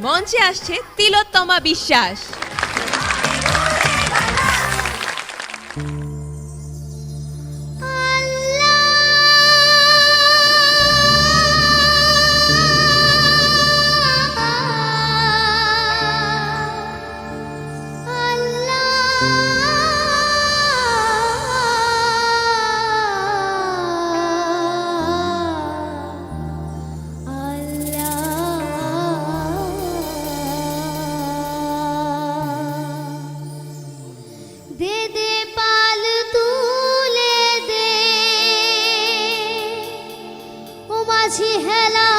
মঞ্চে আসছে তিলোত্তমা বিশ্বাস। হেলা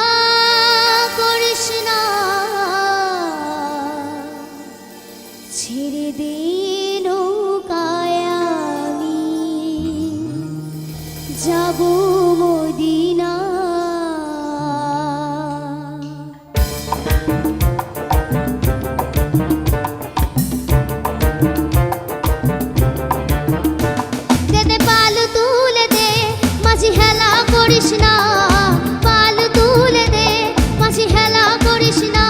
করিস না, ছেড়ে দে নৌকায় আমি যাব মদিনা। দে দে পাল তুলে দে, মাঝি হেলা করিস না,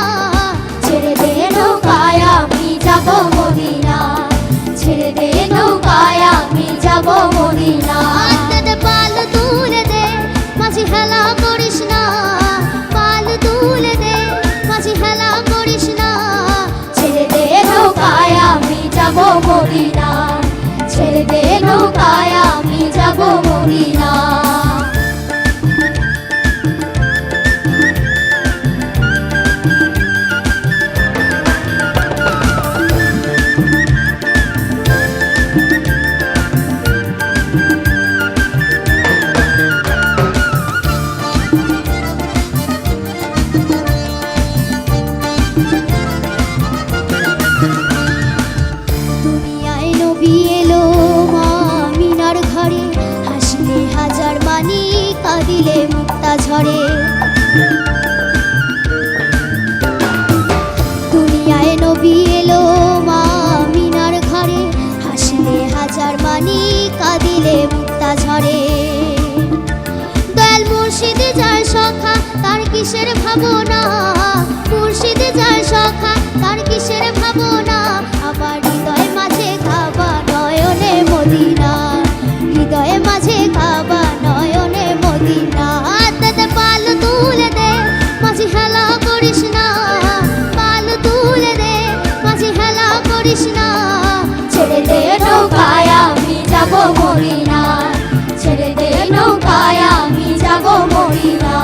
ছেড়ে দে নৌকায় আমি যাব মদিনা, ছেড়ে দে নৌকায় আমি যাব মদিনা। পাল তুলে দে, মাঝি হেলা করিস না, পাল তুলে দে, মাঝি হেলা করিস না, ছেড়ে দে নৌকায় আমি যাব মদিনা, ছেড়ে দে নৌকায় আমি যাব মদিনা। কাঁদিলে মুক্তা ঝরে, দুনিয়ায় নবী এলো মা মিনার ঘরে, হাসলে হাজার মানি কাঁদিলে মুক্তা ঝরে। দয়াল মুর্শিদ যার সখা তার কিসের ভাবনা, মুর্শিদ যার সখা তার কিসের ভাবনা, আমার হৃদয় মাঝে কাবা নয়নে মদিনা, হৃদয়ে মাঝে কাবা নয়নে মদিনা। দাদা পাল তুলে দে, মাঝি হেলা করিস না, পাল তুলে দে, মাঝি হেলা করিস না, ছেড়ে দে নৌকায় আমি যাব মদিনা, ছেড়ে দে নৌকায় আমি যাব মদিনা।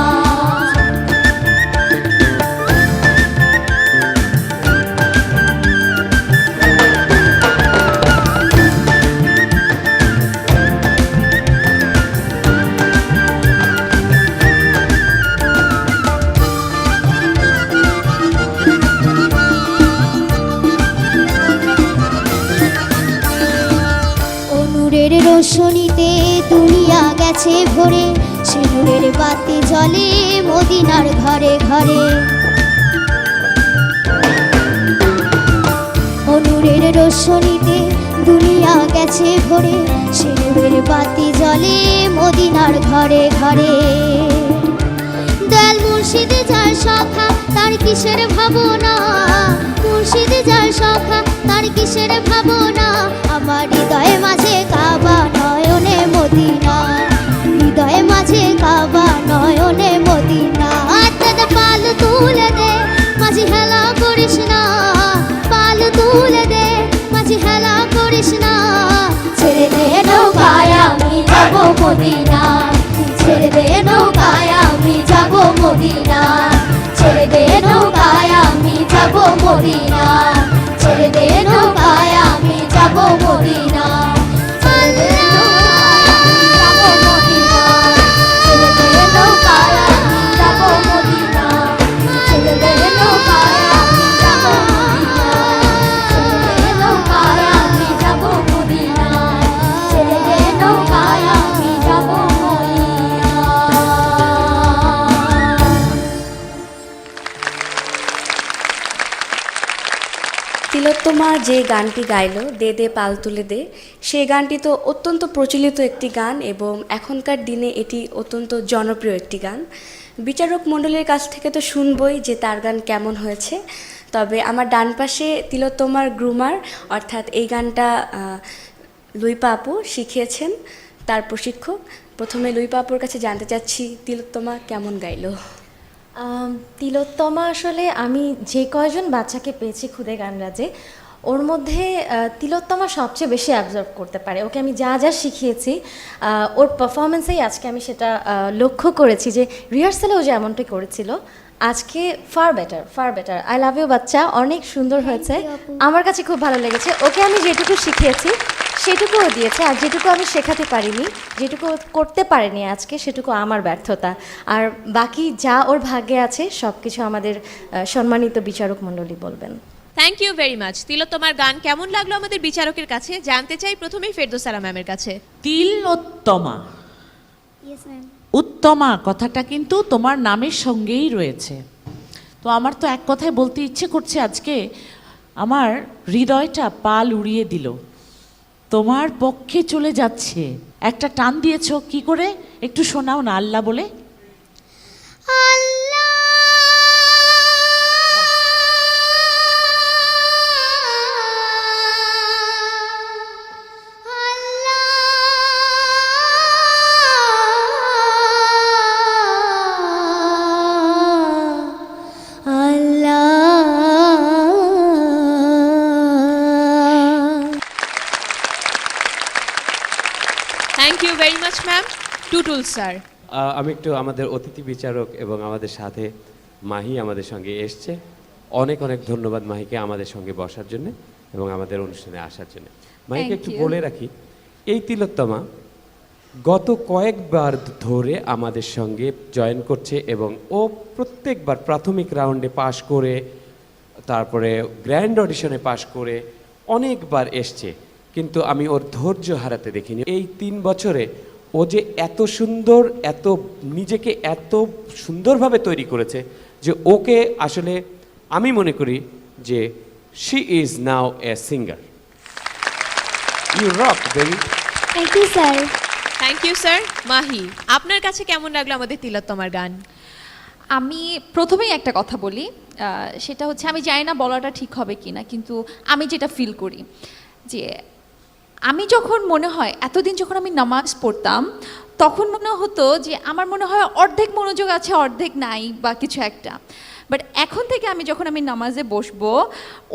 রোশনীতে দুনিয়া গেছে ভরে, সে নূরের বাতি জ্বলে মদিনার ঘরে ঘরে। ও নূরের রোশনীতে দুনিয়া গেছে ভরে, সে নূরের বাতি জ্বলে মদিনার ঘরে ঘরে। দয়াল মুর্শিদ যার সখা তার কিসের ভাবনা, মুর্শিদ যার সখা তার কিসের ভাবনা, আমার হৃদয়ে মাঝে কাবা নয়নে মদিনা, হৃদয়ে মাঝে কাবা নয়নে মদিনা। দাদা পাল তুলে দে, মাঝি হেলা করিস না, পাল তুলে দে, মাঝি হেলা করিস না, ছেড়ে দে নৌকায় আমি যাব মদিনা, ছেড়ে দে নৌকায় আমি যাব মদিনা, ছেড়ে দে নৌকায় আমি যাব মদিনা, ছেড়ে দে নৌকায় আমি যাব মদিনা। তিলোত্তমা যে গানটি গাইল দে দে পাল তুলে দে, সেই গানটি তো অত্যন্ত প্রচলিত একটি গান এবং এখনকার দিনে এটি অত্যন্ত জনপ্রিয় একটি গান। বিচারক মণ্ডলীর কাছ থেকে তো শুনবই যে তার গান কেমন হয়েছে, তবে আমার ডান পাশে তিলোত্তমার গ্রুমার অর্থাৎ এই গানটা লুইপা আপু শিখিয়েছেন, তার প্রশিক্ষক। প্রথমে লুইপা আপুর কাছে জানতে চাচ্ছি তিলোত্তমা কেমন গাইলো। তিলোত্তমা আসলে আমি যে কয়জন বাচ্চাকে পেয়েছি খুদে গানরাজে, ওর মধ্যে তিলোত্তমা সবচেয়ে বেশি অ্যাবজর্ব করতে পারে। ওকে আমি যা যা শিখিয়েছি ওর পারফরমেন্সেই আজকে আমি সেটা লক্ষ্য করেছি যে রিহার্সালেও যে এমনটাই করেছিল, আজকে far better. I love you বাচ্চা, অনেক সুন্দর হয়েছে, আমার কাছে খুব ভালো লেগেছে। ওকে আমি যেটুকু শিখিয়েছি সেটুকুও দিয়েছে, আর যেটুকু আমি শেখাতে পারিনি, যেটুকু করতে পারিনি আজকে, সেটুকু আমার ব্যর্থতা। আর বাকি যা ওর ভাগ্যে আছে সব কিছু আমাদের সম্মানিত বিচারক মণ্ডলী বলবেন। Thank you very much. তিলোত্তমার গান কেমন লাগলো আমাদের বিচারকের কাছে জানতে চাই প্রথমেই ফেরদৌসারা ম্যামের কাছে। তিলোত্তমা, ইয়েস ম্যাম। উত্তমা কথাটা কিন্তু তোমার নামের সঙ্গেই রয়েছে। তো আমার তো এক কথায় বলতে ইচ্ছে করছে, আজকে আমার হৃদয়টা পাল উড়িয়ে দিল, তোমার পক্ষে চলে যাচ্ছে। একটা টান দিয়েছো কি করে, একটু শোনাও না আল্লাহ বলে। আল্লাহ thank you very much ma'am. Tutul sir. আমি একটু আমাদের অতিথি বিচারক এবং আমাদের সাথে মাহি আমাদের সঙ্গে এসছে, অনেক অনেক ধন্যবাদ মাহিকে আমাদের সঙ্গে বসার জন্য এবং আমাদের অনুষ্ঠানে আসার জন্য। মাহিকে একটু বলে রাখি, এই তিলোত্তমা গত কয়েকবার ধরে আমাদের সঙ্গে জয়েন করছে এবং ও প্রত্যেকবার প্রাথমিক রাউন্ডে পাশ করে, তারপরে গ্র্যান্ড অডিশনে পাশ করে অনেকবার এসছে, কিন্তু আমি ওর ধৈর্য হারাতে দেখিনি। এই 3 বছরে ও যে এত সুন্দর, এত নিজেকে এত সুন্দরভাবে তৈরি করেছে যে ওকে আসলে আমি মনে করি যে she is now a singer. You rock baby. Thank you sir. Thank you sir. Mahi, আপনার কাছে কেমন লাগলো আমাদের তিলোত্তমার গান? আমি প্রথমেই একটা কথা বলি, সেটা হচ্ছে আমি জানি না বলাটা ঠিক হবে কি না, কিন্তু আমি যেটা ফিল করি যে আমি যখন মনে হয় এতদিন যখন আমি নামাজ পড়তাম তখন মনে হতো যে আমার মনে হয় অর্ধেক মনোযোগ আছে অর্ধেক নাই বা কিছু একটা, বাট এখন থেকে আমি যখন আমি নামাজে বসবো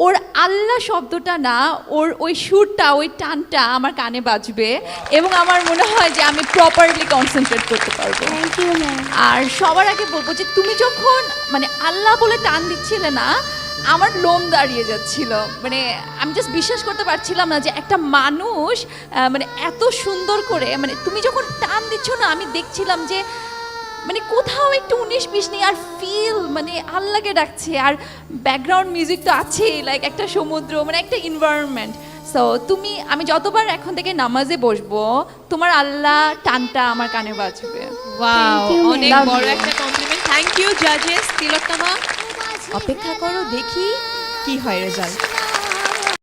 ওর আল্লাহ শব্দটা না, ওর ওই সুরটা, ওই টানটা আমার কানে বাজবে এবং আমার মনে হয় যে আমি প্রপারলি কনসেন্ট্রেট করতে পারবো। Thank you ma'am. আর সবার আগে বলবো যে তুমি যখন মানে আল্লাহ বলে টান দিচ্ছিলে না, আমার লোম দাঁড়িয়ে যাচ্ছিল, মানে আমি জাস্ট বিশ্বাস করতে পারছিলাম না যে একটা মানুষ মানে এত সুন্দর করে, মানে তুমি যখন টান দিচ্ছ না আমি দেখছিলাম যে মানে কোথাও একটু 19-20 নেই, আর ফিল মানে আল্লাহকে ডাকছে, আর ব্যাকগ্রাউন্ড মিউজিক তো আছেই, লাইক একটা সমুদ্র, মানে একটা এনভায়রনমেন্ট। সো তুমি, আমি যতবার এখন থেকে নামাজে বসবো তোমার আল্লাহ টানটা আমার কানে বাজবে। Wow, you, ma'am. অনেক Love বড় you. একটা কমপ্লিমেন্ট। থ্যাংক ইউ জাজেস। তিলোত্তমা, অপেক্ষা করো দেখি কি হয় রেজাল্ট।